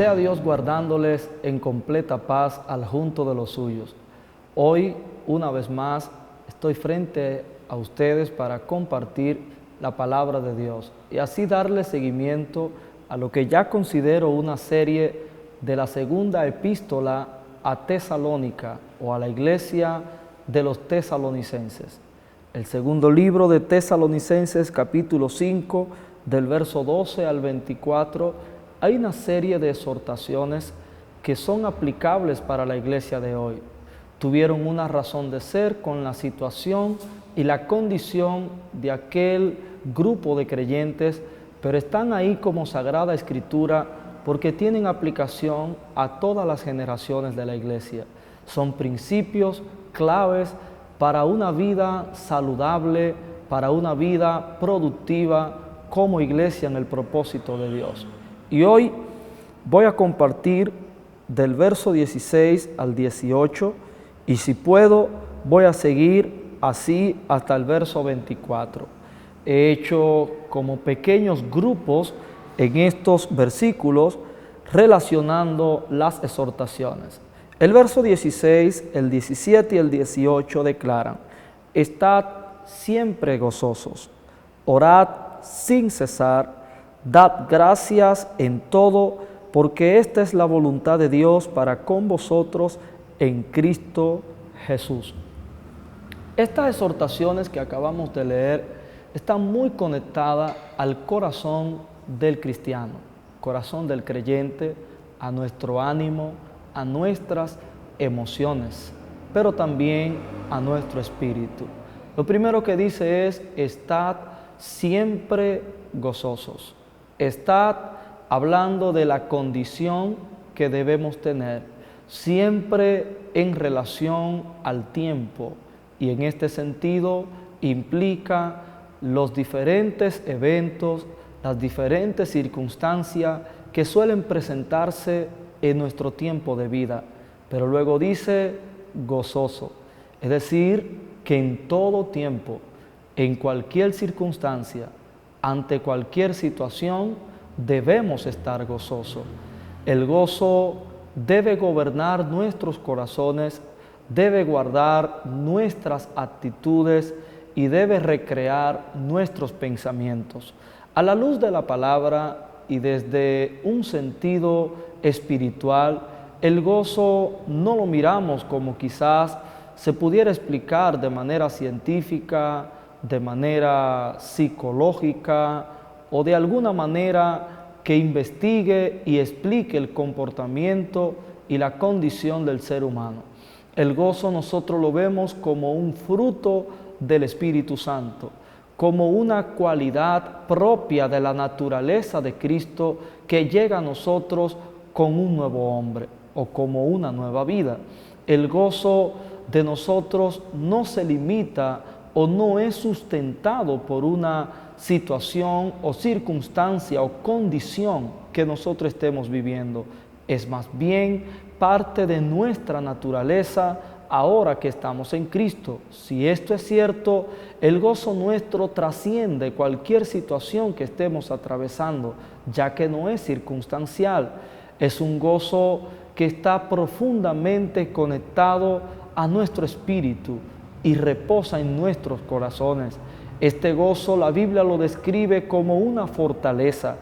Sea Dios guardándoles en completa paz al junto de los suyos. Hoy, una vez más, estoy frente a ustedes para compartir la palabra de Dios y así darle seguimiento a lo que ya considero una serie de la segunda epístola a Tesalónica o a la iglesia de los tesalonicenses. El segundo libro de Tesalonicenses, capítulo 5, del verso 12 al 24, hay una serie de exhortaciones que son aplicables para la iglesia de hoy. Tuvieron una razón de ser con la situación y la condición de aquel grupo de creyentes, pero están ahí como Sagrada Escritura porque tienen aplicación a todas las generaciones de la iglesia. Son principios claves para una vida saludable, para una vida productiva como iglesia en el propósito de Dios. Y hoy voy a compartir del verso 16 al 18 y si puedo voy a seguir así hasta el verso 24. He hecho como pequeños grupos en estos versículos relacionando las exhortaciones. El verso 16, el 17 y el 18 declaran: estad siempre gozosos, orad sin cesar, dad gracias en todo, porque esta es la voluntad de Dios para con vosotros en Cristo Jesús. Estas exhortaciones que acabamos de leer están muy conectadas al corazón del cristiano, corazón del creyente, a nuestro ánimo, a nuestras emociones, pero también a nuestro espíritu. Lo primero que dice es: estad siempre gozosos. Estad hablando de la condición que debemos tener, siempre en relación al tiempo, y en este sentido implica los diferentes eventos, las diferentes circunstancias que suelen presentarse en nuestro tiempo de vida. Pero luego dice gozoso, es decir, que en todo tiempo, en cualquier circunstancia, ante cualquier situación, debemos estar gozosos. El gozo debe gobernar nuestros corazones, debe guardar nuestras actitudes y debe recrear nuestros pensamientos. A la luz de la palabra y desde un sentido espiritual, el gozo no lo miramos como quizás se pudiera explicar de manera científica, de manera psicológica o de alguna manera que investigue y explique el comportamiento y la condición del ser humano. El gozo nosotros lo vemos como un fruto del Espíritu Santo, como una cualidad propia de la naturaleza de Cristo que llega a nosotros con un nuevo hombre o como una nueva vida. El gozo de nosotros no se limita o no es sustentado por una situación o circunstancia o condición que nosotros estemos viviendo. Es más bien parte de nuestra naturaleza ahora que estamos en Cristo. Si esto es cierto, el gozo nuestro trasciende cualquier situación que estemos atravesando, ya que no es circunstancial. Es un gozo que está profundamente conectado a nuestro espíritu y reposa en nuestros corazones. Este gozo la Biblia lo describe como una fortaleza,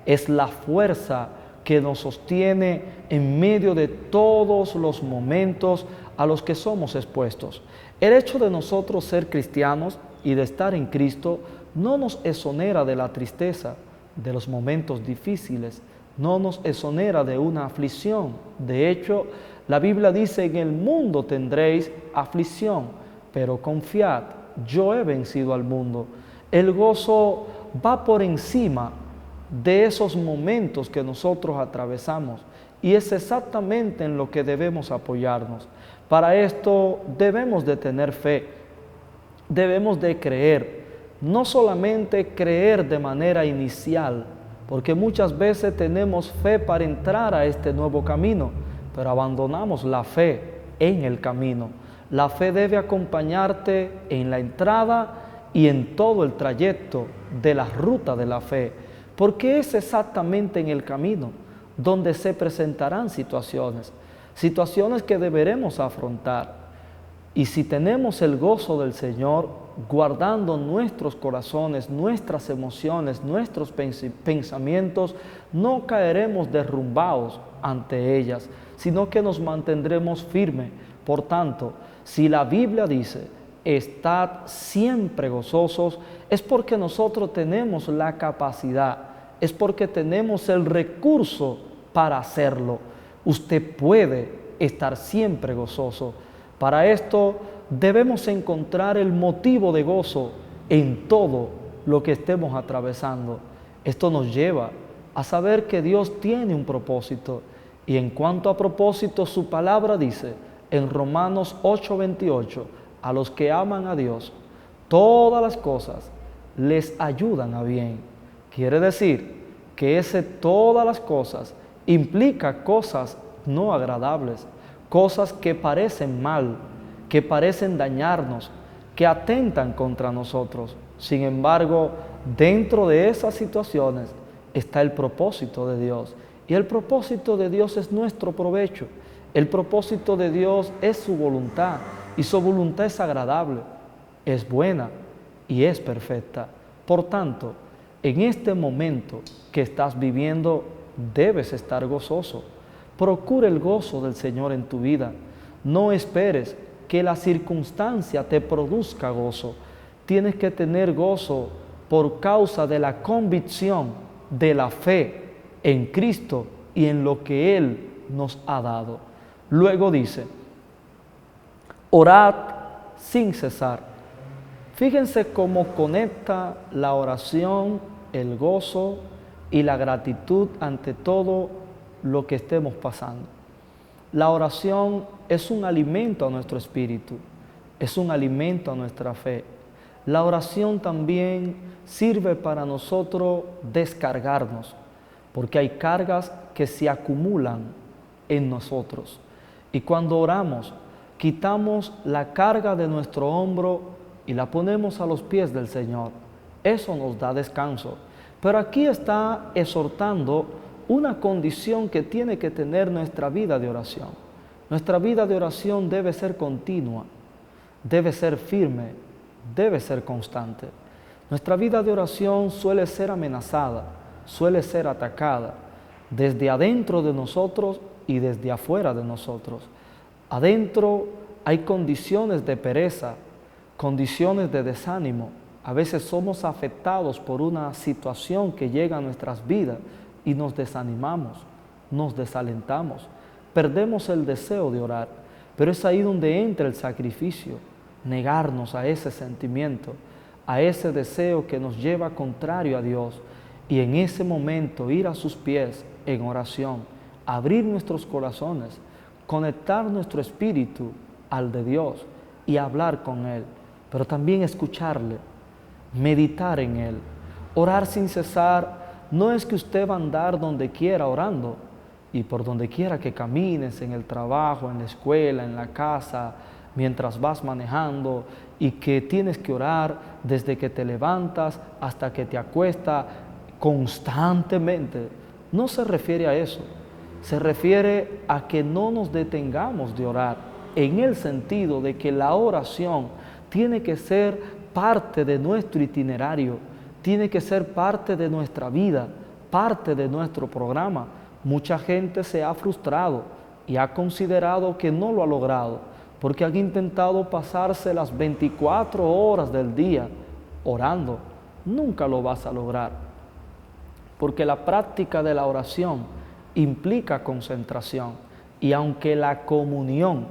es la fuerza que nos sostiene en medio de todos los momentos a los que somos expuestos. El hecho de nosotros ser cristianos y de estar en Cristo no nos exonera de la tristeza, de los momentos difíciles, no nos exonera de una aflicción. De hecho, la Biblia dice: en el mundo tendréis aflicción, pero confiad, yo he vencido al mundo. El gozo va por encima de esos momentos que nosotros atravesamos y es exactamente en lo que debemos apoyarnos. Para esto debemos de tener fe, debemos de creer, no solamente creer de manera inicial, porque muchas veces tenemos fe para entrar a este nuevo camino, pero abandonamos la fe en el camino. La fe debe acompañarte en la entrada y en todo el trayecto de la ruta de la fe, porque es exactamente en el camino donde se presentarán situaciones que deberemos afrontar. Y si tenemos el gozo del Señor, guardando nuestros corazones, nuestras emociones, nuestros pensamientos, no caeremos derrumbados ante ellas, sino que nos mantendremos firmes. Por tanto, si la Biblia dice, estad siempre gozosos, es porque nosotros tenemos la capacidad, es porque tenemos el recurso para hacerlo. Usted puede estar siempre gozoso. Para esto debemos encontrar el motivo de gozo en todo lo que estemos atravesando. Esto nos lleva a saber que Dios tiene un propósito. Y en cuanto a propósito, su palabra dice en Romanos 8:28, a los que aman a Dios, todas las cosas les ayudan a bien. Quiere decir que ese todas las cosas implica cosas no agradables, cosas que parecen mal, que parecen dañarnos, que atentan contra nosotros. Sin embargo, dentro de esas situaciones está el propósito de Dios. Y el propósito de Dios es nuestro provecho. El propósito de Dios es su voluntad. Y su voluntad es agradable, es buena y es perfecta. Por tanto, en este momento que estás viviendo, debes estar gozoso. Procura el gozo del Señor en tu vida. No esperes que la circunstancia te produzca gozo. Tienes que tener gozo por causa de la convicción de la fe en Cristo y en lo que Él nos ha dado. Luego dice, orad sin cesar. Fíjense cómo conecta la oración, el gozo y la gratitud ante todo lo que estemos pasando. La oración es un alimento a nuestro espíritu, es un alimento a nuestra fe. La oración también sirve para nosotros descargarnos, porque hay cargas que se acumulan en nosotros. Y cuando oramos, quitamos la carga de nuestro hombro y la ponemos a los pies del Señor. Eso nos da descanso. Pero aquí está exhortando una condición que tiene que tener nuestra vida de oración. Nuestra vida de oración debe ser continua, debe ser firme, debe ser constante. Nuestra vida de oración suele ser amenazada, suele ser atacada, desde adentro de nosotros y desde afuera de nosotros. Adentro hay condiciones de pereza, condiciones de desánimo. A veces somos afectados por una situación que llega a nuestras vidas y nos desanimamos, nos desalentamos, perdemos el deseo de orar. Pero es ahí donde entra el sacrificio, negarnos a ese sentimiento, a ese deseo que nos lleva contrario a Dios, y en ese momento ir a sus pies en oración, abrir nuestros corazones, conectar nuestro espíritu al de Dios y hablar con Él, pero también escucharle, meditar en Él. Orar sin cesar no es que usted va a andar donde quiera orando, y por donde quiera que camines, en el trabajo, en la escuela, en la casa, mientras vas manejando, y que tienes que orar desde que te levantas hasta que te acuestas constantemente. No se refiere a eso, se refiere a que no nos detengamos de orar, en el sentido de que la oración tiene que ser parte de nuestro itinerario, tiene que ser parte de nuestra vida, parte de nuestro programa. Mucha gente se ha frustrado y ha considerado que no lo ha logrado, porque han intentado pasarse las 24 horas del día orando. Nunca lo vas a lograr, porque la práctica de la oración implica concentración, y aunque la comunión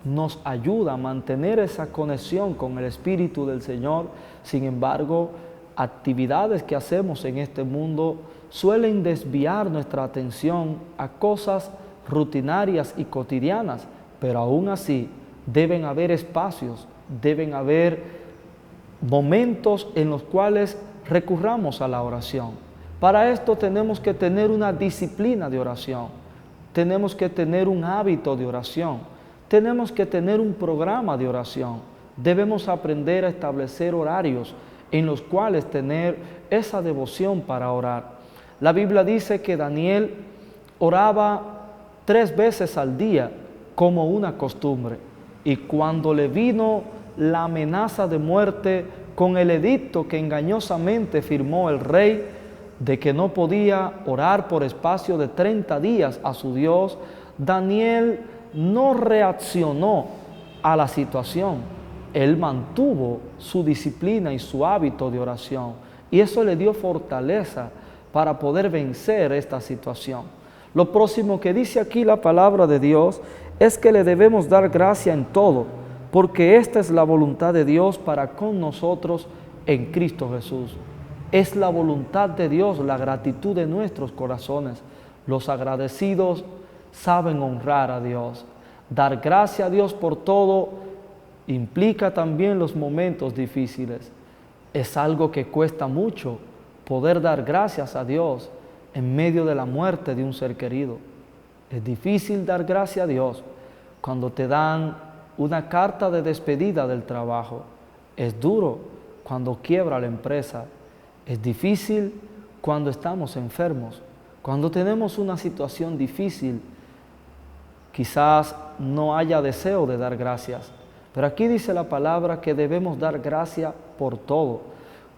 nos ayuda a mantener esa conexión con el Espíritu del Señor, sin embargo, actividades que hacemos en este mundo suelen desviar nuestra atención a cosas rutinarias y cotidianas, pero aún así deben haber espacios, deben haber momentos en los cuales recurramos a la oración. Para esto tenemos que tener una disciplina de oración, tenemos que tener un hábito de oración, tenemos que tener un programa de oración, debemos aprender a establecer horarios en los cuales tener esa devoción para orar. La Biblia dice que Daniel oraba 3 veces al día como una costumbre. Y cuando le vino la amenaza de muerte con el edicto que engañosamente firmó el rey de que no podía orar por espacio de 30 días a su Dios, Daniel no reaccionó a la situación. Él mantuvo su disciplina y su hábito de oración, y eso le dio fortaleza para poder vencer esta situación. Lo próximo que dice aquí la palabra de Dios es que le debemos dar gracia en todo, porque esta es la voluntad de Dios para con nosotros en Cristo Jesús. Es la voluntad de Dios, la gratitud de nuestros corazones. Los agradecidos saben honrar a Dios. Dar gracias a Dios por todo implica también los momentos difíciles. Es algo que cuesta mucho poder dar gracias a Dios en medio de la muerte de un ser querido. Es difícil dar gracias a Dios cuando te dan una carta de despedida del trabajo. Es duro cuando quiebra la empresa. Es difícil cuando estamos enfermos. Cuando tenemos una situación difícil, quizás no haya deseo de dar gracias. Pero aquí dice la palabra que debemos dar gracia por todo.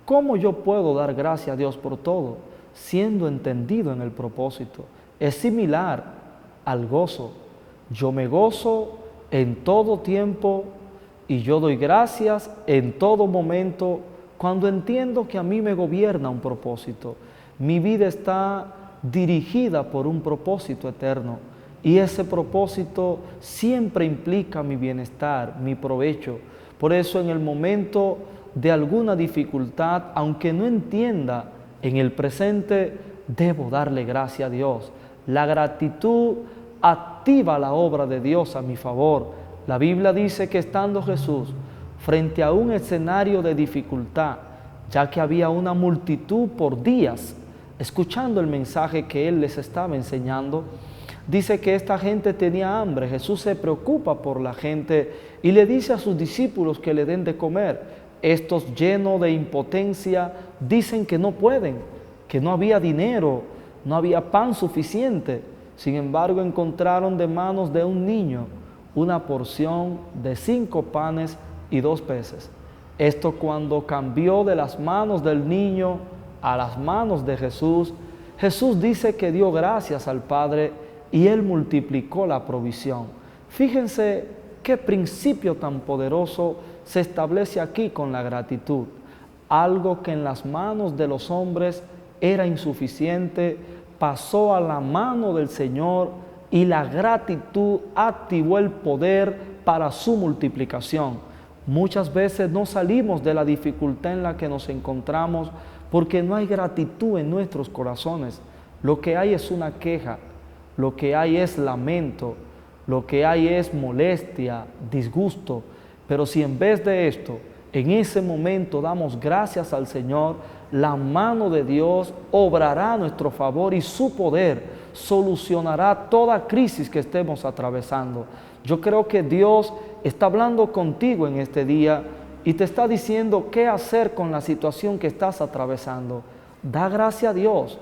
¿Cómo yo puedo dar gracias a Dios por todo? Siendo entendido en el propósito. Es similar al gozo. Yo me gozo en todo tiempo y yo doy gracias en todo momento cuando entiendo que a mí me gobierna un propósito. Mi vida está dirigida por un propósito eterno y ese propósito siempre implica mi bienestar, mi provecho. Por eso en el momento de alguna dificultad, aunque no entienda en el presente, debo darle gracias a Dios. La gratitud activa la obra de Dios a mi favor. La Biblia dice que estando Jesús frente a un escenario de dificultad, ya que había una multitud por días, escuchando el mensaje que Él les estaba enseñando, dice que esta gente tenía hambre. Jesús se preocupa por la gente y le dice a sus discípulos que le den de comer. Estos, llenos de impotencia, dicen que no pueden, que no había dinero, no había pan suficiente. Sin embargo, encontraron de manos de un niño una porción de 5 panes y 2 peces. Esto cuando cambió de las manos del niño a las manos de Jesús, Jesús dice que dio gracias al Padre y Él multiplicó la provisión. Fíjense qué principio tan poderoso se establece aquí con la gratitud. Algo que en las manos de los hombres era insuficiente, pasó a la mano del Señor y la gratitud activó el poder para su multiplicación. Muchas veces no salimos de la dificultad en la que nos encontramos porque no hay gratitud en nuestros corazones. Lo que hay es una queja, lo que hay es lamento, lo que hay es molestia, disgusto. Pero si en vez de esto, en ese momento damos gracias al Señor, la mano de Dios obrará a nuestro favor y su poder solucionará toda crisis que estemos atravesando. Yo creo que Dios está hablando contigo en este día y te está diciendo qué hacer con la situación que estás atravesando. Da gracias a Dios,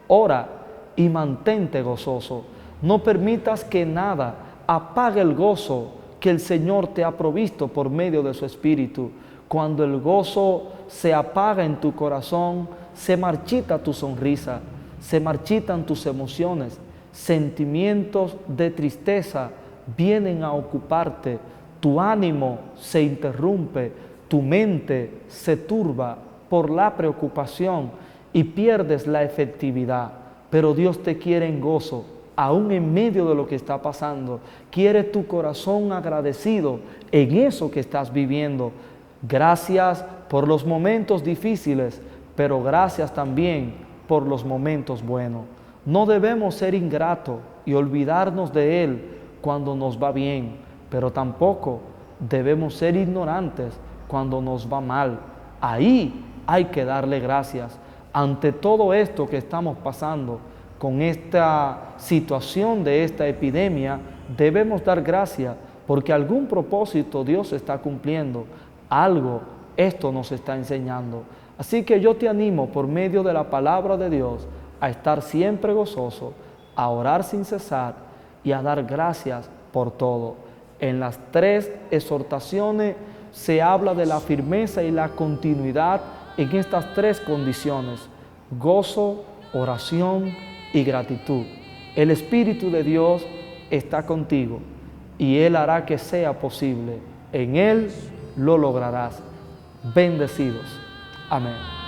ora y mantente gozoso. No permitas que nada apague el gozo que el Señor te ha provisto por medio de su Espíritu. Cuando el gozo se apaga en tu corazón, se marchita tu sonrisa, se marchitan tus emociones, sentimientos de tristeza vienen a ocuparte, tu ánimo se interrumpe, tu mente se turba por la preocupación y pierdes la efectividad. Pero Dios te quiere en gozo, aún en medio de lo que está pasando. Quiere tu corazón agradecido en eso que estás viviendo. Gracias por los momentos difíciles, pero gracias también por los momentos buenos. No debemos ser ingratos y olvidarnos de Él cuando nos va bien, pero tampoco debemos ser ignorantes cuando nos va mal. Ahí hay que darle gracias. Ante todo esto que estamos pasando, con esta situación de esta epidemia, debemos dar gracias porque algún propósito Dios está cumpliendo. Algo esto nos está enseñando. Así que yo te animo por medio de la palabra de Dios a estar siempre gozoso, a orar sin cesar y a dar gracias por todo. En las 3 exhortaciones se habla de la firmeza y la continuidad en estas 3 condiciones: gozo, oración y gratitud. El Espíritu de Dios está contigo y Él hará que sea posible. En Él lo lograrás. Bendecidos. Amén.